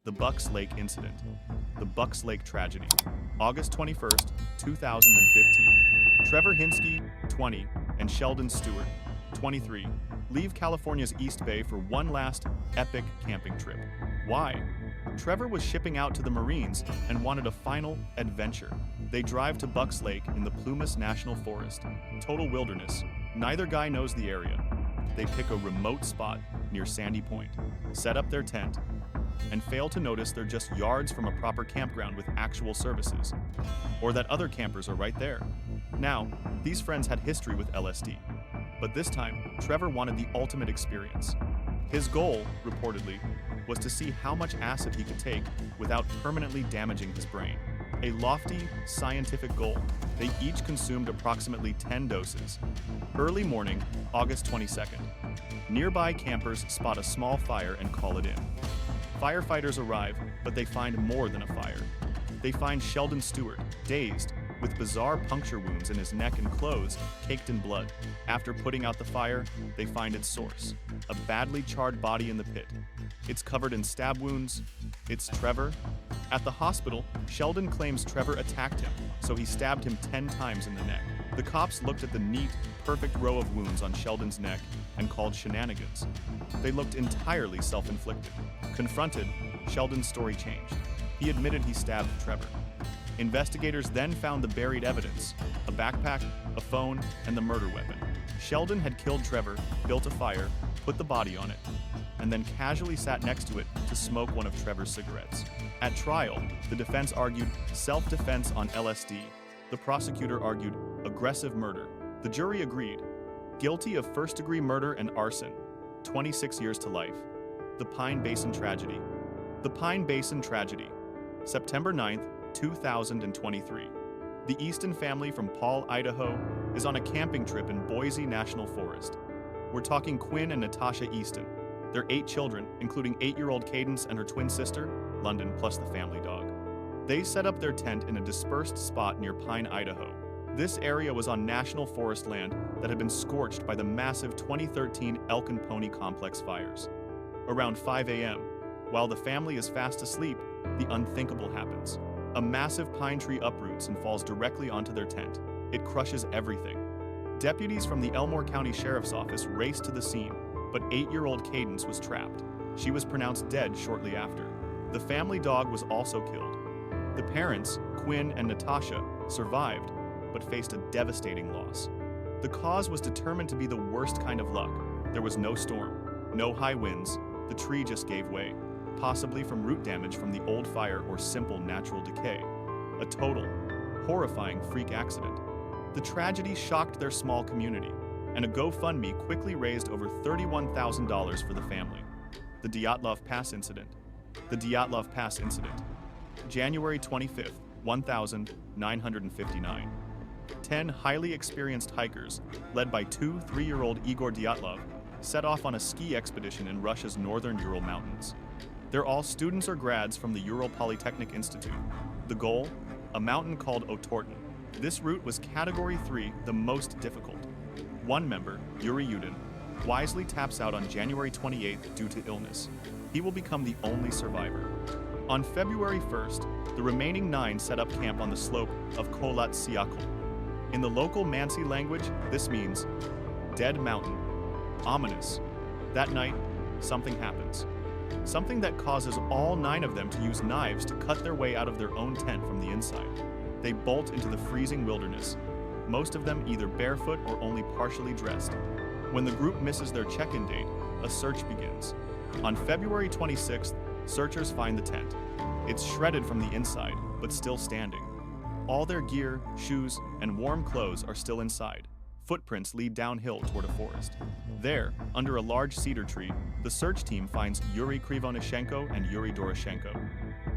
The Bucks Lake Incident. The Bucks Lake Tragedy. August 21st, 2015. Trevor Hinsky, 20, and Sheldon Stewart, 23, leave California's East Bay for one last epic camping trip. Why? Trevor was shipping out to the Marines and wanted a final adventure. They drive to Bucks Lake in the Plumas National Forest. Total wilderness. Neither guy knows the area. They pick a remote spot near Sandy Point, set up their tent, and fail to notice they're just yards from a proper campground with actual services, or that other campers are right there. Now, these friends had history with LSD, but this time, Trevor wanted the ultimate experience. His goal, reportedly, was to see how much acid he could take without permanently damaging his brain. A lofty, scientific goal. They each consumed approximately 10 doses. Early morning, August 22nd. Nearby campers spot a small fire and call it in. Firefighters arrive, but they find more than a fire. They find Sheldon Stewart, dazed, with bizarre puncture wounds in his neck and clothes caked in blood. After putting out the fire, they find its source, a badly charred body in the pit. It's covered in stab wounds. It's Trevor. At the hospital, Sheldon claims Trevor attacked him, so he stabbed him 10 times in the neck. The cops looked at the neat, perfect row of wounds on Sheldon's neck and called shenanigans. They looked entirely self-inflicted. Confronted, Sheldon's story changed. He admitted he stabbed Trevor. Investigators then found the buried evidence, a backpack, a phone, and the murder weapon. Sheldon had killed Trevor, built a fire, put the body on it, and then casually sat next to it to smoke one of Trevor's cigarettes. At trial, the defense argued self-defense on LSD. The prosecutor argued aggressive murder. The jury agreed. Guilty of first-degree murder and arson, 26 years to life. The Pine Basin Tragedy. The Pine Basin Tragedy. September 9th, 2023. The Easton family from Paul, Idaho, is on a camping trip in Boise National Forest. We're talking Quinn and Natasha Easton. Their 8 children, including 8-year-old Cadence and her twin sister, London, plus the family dog. They set up their tent in a dispersed spot near Pine, Idaho. This area was on national forest land that had been scorched by the massive 2013 Elk and Pony Complex fires. Around 5 a.m., while the family is fast asleep, the unthinkable happens. A massive pine tree uproots and falls directly onto their tent. It crushes everything. Deputies from the Elmore County Sheriff's Office raced to the scene, but 8-year-old Cadence was trapped. She was pronounced dead shortly after. The family dog was also killed. The parents, Quinn and Natasha, survived, but faced a devastating loss. The cause was determined to be the worst kind of luck. There was no storm, no high winds, the tree just gave way, possibly from root damage from the old fire or simple natural decay. A total, horrifying freak accident. The tragedy shocked their small community, and a GoFundMe quickly raised over $31,000 for the family. The Dyatlov Pass Incident. The Dyatlov Pass Incident. January 25th, 1959. 10 highly experienced hikers, led by 2 3-year-old Igor Dyatlov, set off on a ski expedition in Russia's northern Ural Mountains. They're all students or grads from the Ural Polytechnic Institute. The goal? A mountain called Otorten. This route was Category 3, the most difficult. One member, Yuri Yudin, wisely taps out on January 28th due to illness. He will become the only survivor. On February 1st, the remaining 9 set up camp on the slope of Kholat Syakhl. In the local Mansi language, this means dead mountain. Ominous. That night, something happens. Something that causes all 9 of them to use knives to cut their way out of their own tent from the inside. They bolt into the freezing wilderness, most of them either barefoot or only partially dressed. When the group misses their check-in date, a search begins. On February 26th, searchers find the tent. It's shredded from the inside, but still standing. All their gear, shoes, and warm clothes are still inside. Footprints lead downhill toward a forest. There, under a large cedar tree, the search team finds Yuri Krivonishenko and Yuri Doroshenko.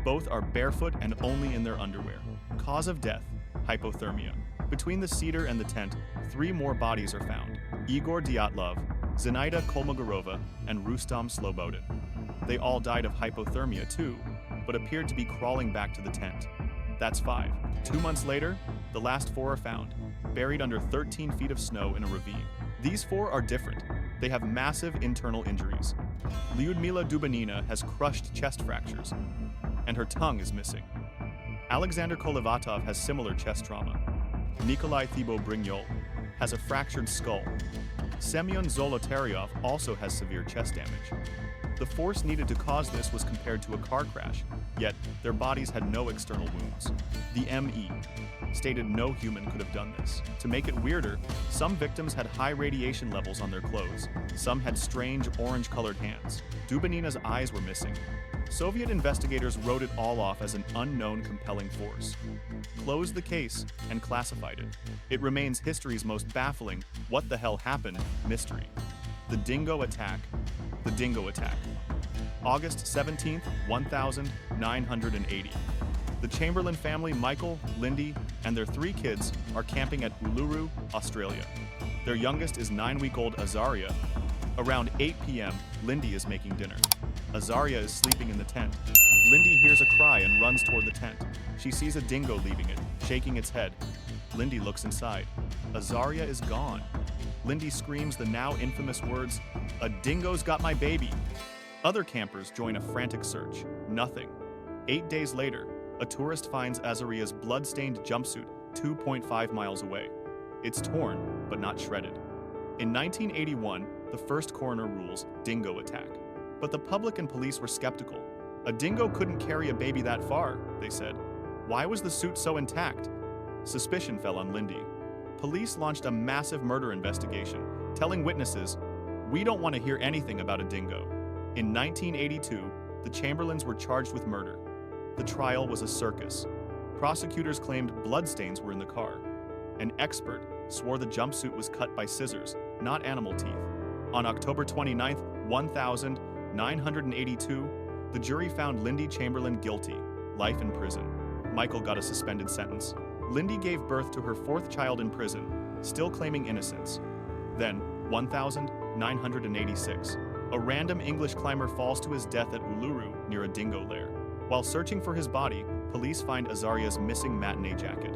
Both are barefoot and only in their underwear. Cause of death, hypothermia. Between the cedar and the tent, 3 more bodies are found. Igor Dyatlov, Zenaida Kolmogorova, and Rustam Slobodin. They all died of hypothermia too, but appeared to be crawling back to the tent. That's 5. 2 months later, the last 4 are found, buried under 13 feet of snow in a ravine. These 4 are different. They have massive internal injuries. Lyudmila Dubanina has crushed chest fractures, and her tongue is missing. Alexander Kolevatov has similar chest trauma. Nikolai Thibault-Brignol has a fractured skull. Semyon Zolotaryov also has severe chest damage. The force needed to cause this was compared to a car crash, yet their bodies had no external wounds. The ME stated no human could have done this. To make it weirder, some victims had high radiation levels on their clothes. Some had strange orange-colored hands. Dubanina's eyes were missing. Soviet investigators wrote it all off as an unknown compelling force, closed the case, and classified it. It remains history's most baffling what the hell happened mystery. The Dingo Attack. The Dingo Attack. August 17, 1980. The Chamberlain family, Michael, Lindy, and their 3 kids are camping at Uluru, Australia. Their youngest is 9-week-old Azaria. Around 8 p.m., Lindy is making dinner. Azaria is sleeping in the tent. Lindy hears a cry and runs toward the tent. She sees a dingo leaving it, shaking its head. Lindy looks inside. Azaria is gone. Lindy screams the now infamous words, "A dingo's got my baby!" Other campers join a frantic search. Nothing. 8 days later, a tourist finds Azaria's blood-stained jumpsuit 2.5 miles away. It's torn, but not shredded. In 1981, the first coroner rules dingo attack. But the public and police were skeptical. A dingo couldn't carry a baby that far, they said. Why was the suit so intact? Suspicion fell on Lindy. Police launched a massive murder investigation, telling witnesses, "We don't want to hear anything about a dingo." In 1982, the Chamberlains were charged with murder. The trial was a circus. Prosecutors claimed bloodstains were in the car. An expert swore the jumpsuit was cut by scissors, not animal teeth. On October 29, 1982, the jury found Lindy Chamberlain guilty, life in prison. Michael got a suspended sentence. Lindy gave birth to her 4th child in prison, still claiming innocence. Then, 1986, a random English climber falls to his death at Uluru near a dingo lair. While searching for his body, police find Azaria's missing matinee jacket.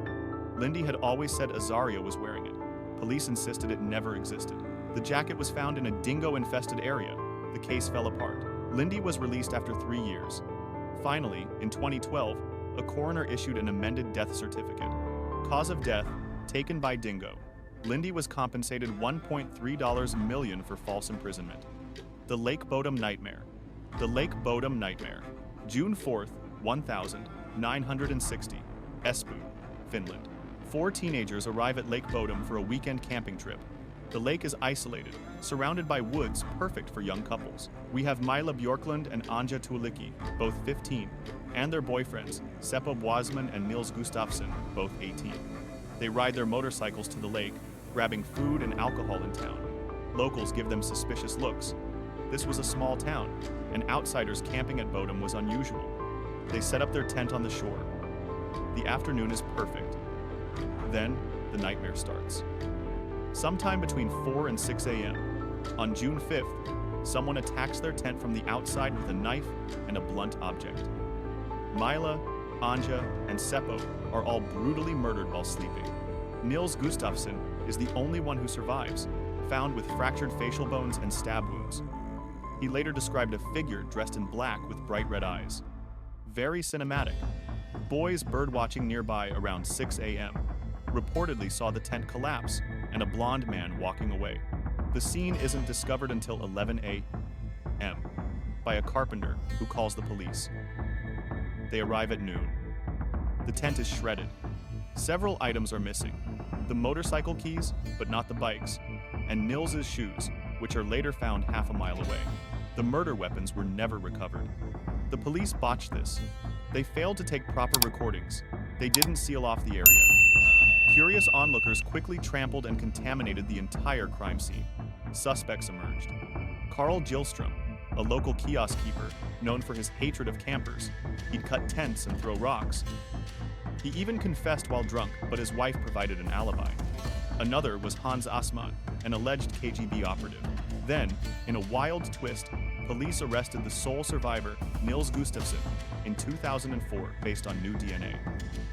Lindy had always said Azaria was wearing it. Police insisted it never existed. The jacket was found in a dingo-infested area. The case fell apart. Lindy was released after 3 years. Finally, in 2012, a coroner issued an amended death certificate. Cause of death, taken by dingo. Lindy was compensated $1.3 million for false imprisonment. The Lake Bodom Nightmare. The Lake Bodom Nightmare. June 4th, 1960. Espoo, Finland. 4 teenagers arrive at Lake Bodom for a weekend camping trip. The lake is isolated, surrounded by woods perfect for young couples. We have Mila Bjorklund and Anja Tuulikki, both 15, and their boyfriends, Seppo Boisman and Nils Gustafsson, both 18. They ride their motorcycles to the lake, grabbing food and alcohol in town. Locals give them suspicious looks. This was a small town, and outsiders camping at Bodom was unusual. They set up their tent on the shore. The afternoon is perfect. Then, the nightmare starts. Sometime between 4 and 6 a.m., on June 5th, someone attacks their tent from the outside with a knife and a blunt object. Mila, Anja, and Seppo are all brutally murdered while sleeping. Nils Gustafsson is the only one who survives, found with fractured facial bones and stab wounds. He later described a figure dressed in black with bright red eyes. Very cinematic. Boys birdwatching nearby around 6 a.m. reportedly saw the tent collapse and a blonde man walking away. The scene isn't discovered until 11 a.m. by a carpenter who calls the police. They arrive at noon. The tent is shredded. Several items are missing. The motorcycle keys, but not the bikes, and Nils's shoes, which are later found half a mile away. The murder weapons were never recovered. The police botched this. They failed to take proper recordings. They didn't seal off the area. Curious onlookers quickly trampled and contaminated the entire crime scene. Suspects emerged. Carl Gillstrom, a local kiosk keeper known for his hatred of campers. He'd cut tents and throw rocks. He even confessed while drunk, but his wife provided an alibi. Another was Hans Assmann, an alleged KGB operative. Then, in a wild twist, police arrested the sole survivor, Nils Gustafsson, in 2004 based on new DNA.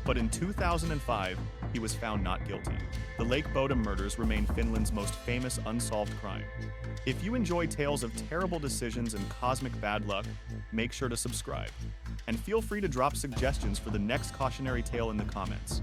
But in 2005, he was found not guilty. The Lake Bodom murders remain Finland's most famous unsolved crime. If you enjoy tales of terrible decisions and cosmic bad luck, make sure to subscribe. And feel free to drop suggestions for the next cautionary tale in the comments.